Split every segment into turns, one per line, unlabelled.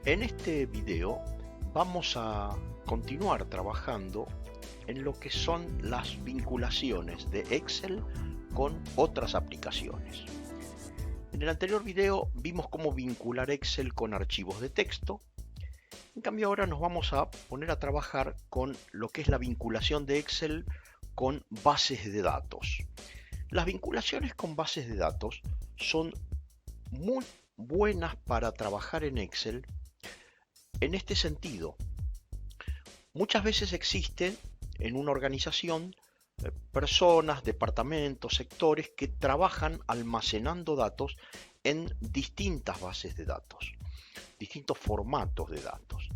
En este video vamos a continuar trabajando en lo que son las vinculaciones de Excel con otras aplicaciones. En el anterior video vimos cómo vincular Excel con archivos de texto. En cambio ahora nos vamos a poner a trabajar con lo que es la vinculación de Excel con bases de datos. Las vinculaciones con bases de datos son muy buenas para trabajar en Excel en este sentido. Muchas veces existen en una organización personas, departamentos, sectores que trabajan almacenando datos en distintas bases de datos, distintos formatos de datos.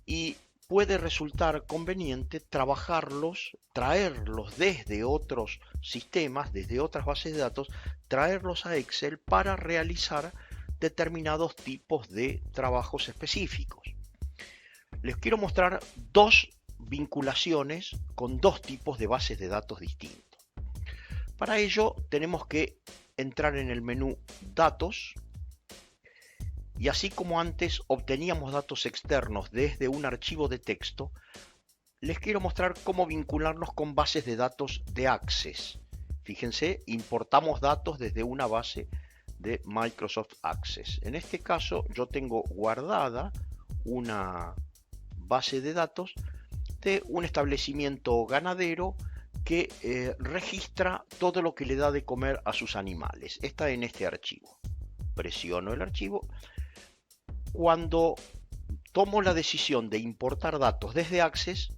Y puede resultar conveniente trabajarlos, traerlos desde otros sistemas, desde otras bases de datos, traerlos a Excel para realizar determinados tipos de trabajos específicos. Les quiero mostrar dos vinculaciones con dos tipos de bases de datos distintos. Para ello tenemos que entrar en el menú Datos y así como antes obteníamos datos externos desde un archivo de texto, les quiero mostrar cómo vincularnos con bases de datos de Access. Fíjense, importamos datos desde una base de Microsoft Access. En este caso yo tengo guardada una base de datos de un establecimiento ganadero que registra todo lo que le da de comer a sus animales. Está en este archivo. Presiono el archivo. Cuando tomo la decisión de importar datos desde Access,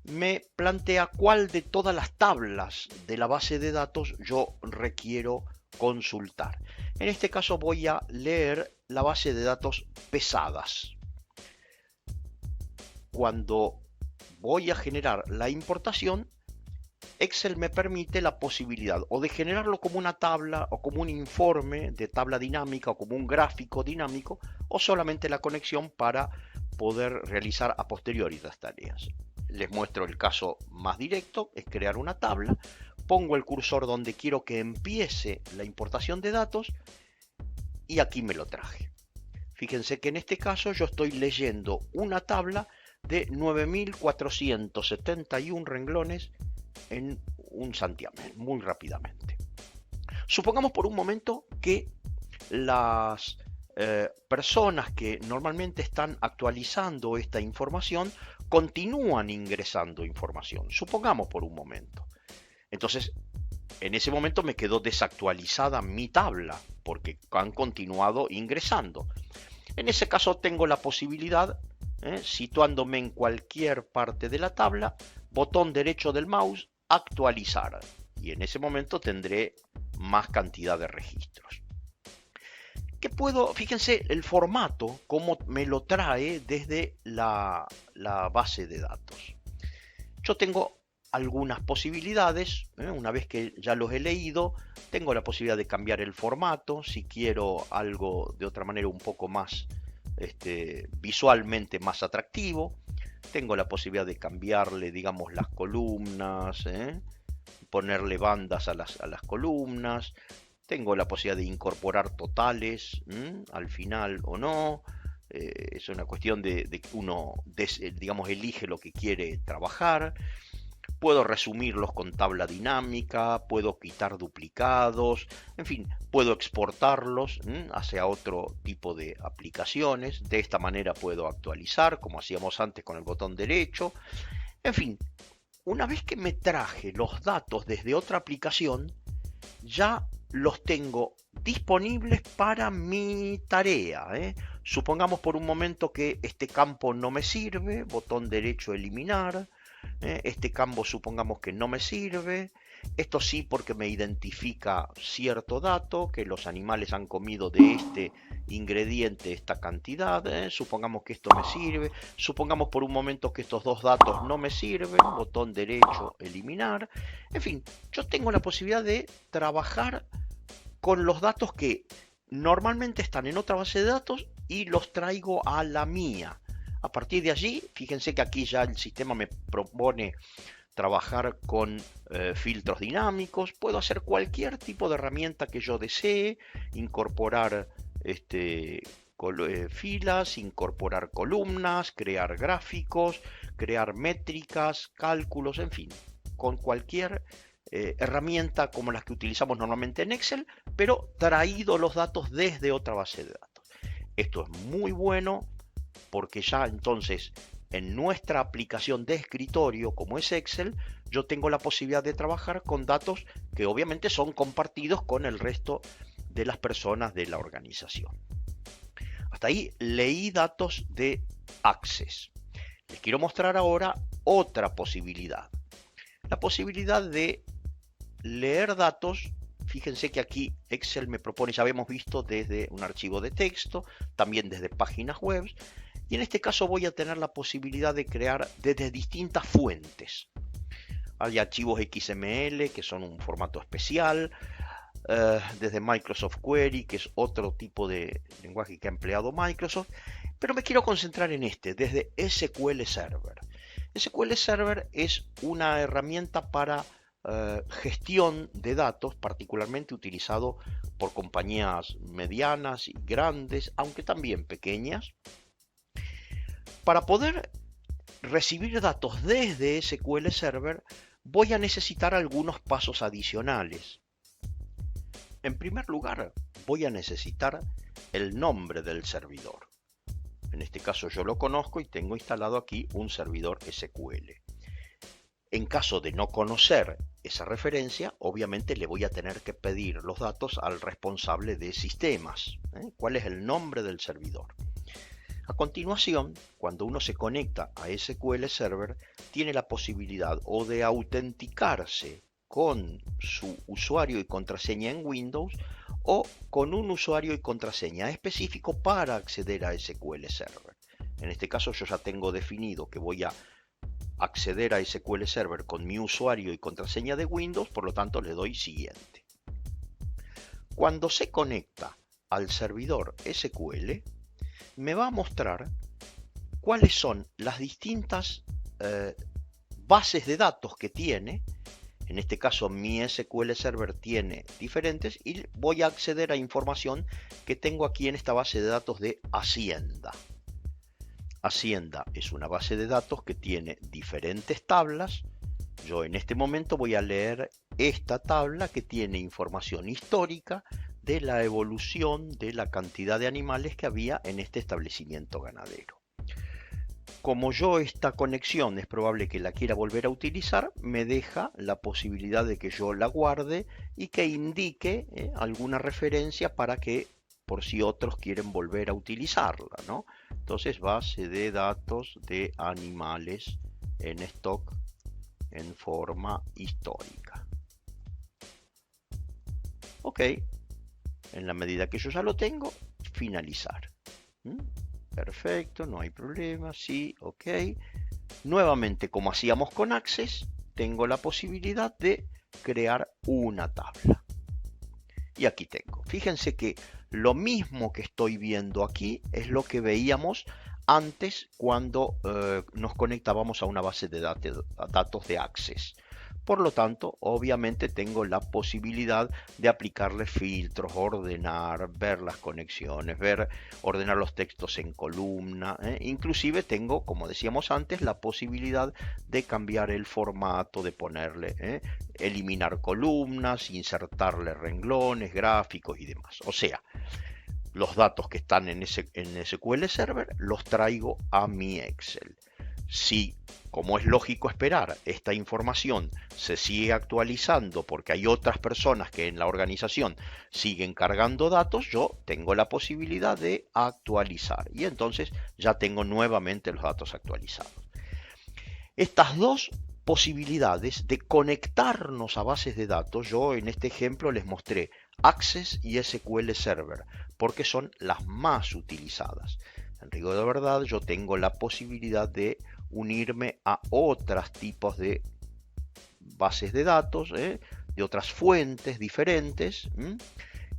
me plantea cuál de todas las tablas de la base de datos yo requiero consultar. En este caso voy a leer la base de datos pesadas. Cuando voy a generar la importación, Excel me permite la posibilidad o de generarlo como una tabla o como un informe de tabla dinámica o como un gráfico dinámico o solamente la conexión para poder realizar a posteriori las tareas. Les muestro el caso más directo, es crear una tabla, pongo el cursor donde quiero que empiece la importación de datos y aquí me lo traje. Fíjense que en este caso yo estoy leyendo una tabla de 9.471 renglones en un santiamén, muy rápidamente. Supongamos por un momento que las personas que normalmente están actualizando esta información continúan ingresando información. Supongamos por un momento. Entonces, en ese momento me quedó desactualizada mi tabla porque han continuado ingresando. En ese caso tengo la posibilidad, situándome en cualquier parte de la tabla, botón derecho del mouse, actualizar. Y en ese momento tendré más cantidad de registros. ¿Qué puedo? Fíjense el formato, cómo me lo trae desde la base de datos. Yo tengo algunas posibilidades, una vez que ya los he leído, tengo la posibilidad de cambiar el formato, si quiero algo de otra manera un poco más visualmente más atractivo, tengo la posibilidad de cambiarle, digamos, las columnas, ponerle bandas a las columnas, tengo la posibilidad de incorporar totales al final o no. Es una cuestión de que uno, digamos, elige lo que quiere trabajar. Puedo resumirlos con tabla dinámica, puedo quitar duplicados, en fin, puedo exportarlos hacia otro tipo de aplicaciones. De esta manera puedo actualizar, como hacíamos antes con el botón derecho. En fin, una vez que me traje los datos desde otra aplicación, ya los tengo disponibles para mi tarea. Supongamos por un momento que este campo no me sirve, botón derecho eliminar. Este campo supongamos que no me sirve, esto sí porque me identifica cierto dato, que los animales han comido de este ingrediente esta cantidad, supongamos que esto me sirve, supongamos por un momento que estos dos datos no me sirven, botón derecho eliminar. En fin, yo tengo la posibilidad de trabajar con los datos que normalmente están en otra base de datos y los traigo a la mía. A partir de allí, fíjense que aquí ya el sistema me propone trabajar con filtros dinámicos, puedo hacer cualquier tipo de herramienta que yo desee, incorporar filas, incorporar columnas, crear gráficos, crear métricas, cálculos, en fin, con cualquier herramienta como las que utilizamos normalmente en Excel, pero traído los datos desde otra base de datos. Esto es muy bueno porque ya entonces en nuestra aplicación de escritorio como es Excel, yo tengo la posibilidad de trabajar con datos que obviamente son compartidos con el resto de las personas de la organización. Hasta ahí leí datos de Access. Les quiero mostrar ahora otra posibilidad. La posibilidad de leer datos. Fíjense que aquí Excel me propone, ya habíamos visto, desde un archivo de texto, también desde páginas web, y en este caso voy a tener la posibilidad de crear desde distintas fuentes. Hay archivos XML que son un formato especial, desde Microsoft Query, que es otro tipo de lenguaje que ha empleado Microsoft, pero me quiero concentrar en desde SQL Server. SQL Server es una herramienta para gestión de datos, particularmente utilizado por compañías medianas y grandes, aunque también pequeñas. Para poder recibir datos desde SQL Server, voy a necesitar algunos pasos adicionales. En primer lugar, voy a necesitar el nombre del servidor. En este caso yo lo conozco y tengo instalado aquí un servidor SQL. En caso de no conocer esa referencia, obviamente le voy a tener que pedir los datos al responsable de sistemas. ¿Cuál es el nombre del servidor? A continuación, cuando uno se conecta a SQL Server, tiene la posibilidad o de autenticarse con su usuario y contraseña en Windows o con un usuario y contraseña específico para acceder a SQL Server. En este caso yo ya tengo definido que voy a acceder a SQL Server con mi usuario y contraseña de Windows, por lo tanto le doy siguiente. Cuando se conecta al servidor SQL, me va a mostrar cuáles son las distintas bases de datos que tiene. En este caso mi SQL Server tiene diferentes y voy a acceder a información que tengo aquí en esta base de datos de Hacienda. Hacienda es una base de datos que tiene diferentes tablas. Yo en este momento voy a leer esta tabla que tiene información histórica de la evolución de la cantidad de animales que había en este establecimiento ganadero. Como yo esta conexión es probable que la quiera volver a utilizar, me deja la posibilidad de que yo la guarde y que indique alguna referencia para que por si otros quieren volver a utilizarla, ¿no? Entonces, base de datos de animales en stock en forma histórica. Ok, en la medida que yo ya lo tengo, finalizar. Perfecto, no hay problema, sí, ok. Nuevamente, como hacíamos con Access, tengo la posibilidad de crear una tabla. Y aquí tengo. Fíjense que lo mismo que estoy viendo aquí es lo que veíamos antes cuando nos conectábamos a una base de datos de Access. Por lo tanto, obviamente tengo la posibilidad de aplicarle filtros, ordenar, ver las conexiones, ordenar los textos en columna. Inclusive tengo, como decíamos antes, la posibilidad de cambiar el formato, de ponerle, eliminar columnas, insertarle renglones, gráficos y demás. O sea, los datos que están en SQL Server los traigo a mi Excel. Si, como es lógico esperar, esta información se sigue actualizando porque hay otras personas que en la organización siguen cargando datos, yo tengo la posibilidad de actualizar y entonces ya tengo nuevamente los datos actualizados. Estas dos posibilidades de conectarnos a bases de datos, yo en este ejemplo les mostré Access y SQL Server porque son las más utilizadas. En rigor de verdad, yo tengo la posibilidad de unirme a otros tipos de bases de datos, de otras fuentes diferentes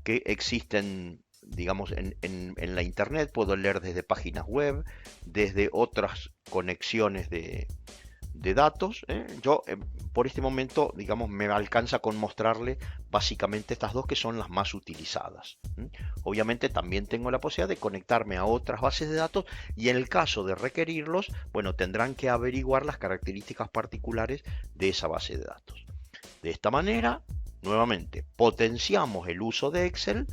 que existen, digamos, en la internet. Puedo leer desde páginas web, desde otras conexiones de de datos. Yo por este momento, digamos, me alcanza con mostrarle básicamente estas dos que son las más utilizadas. Obviamente también tengo la posibilidad de conectarme a otras bases de datos y en el caso de requerirlos, bueno, tendrán que averiguar las características particulares de esa base de datos. De esta manera, nuevamente, potenciamos el uso de Excel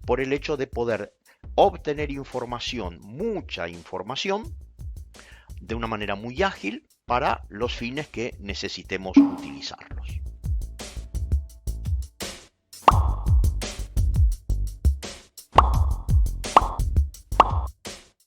por el hecho de poder obtener información, mucha información, de una manera muy ágil para los fines que necesitemos utilizarlos.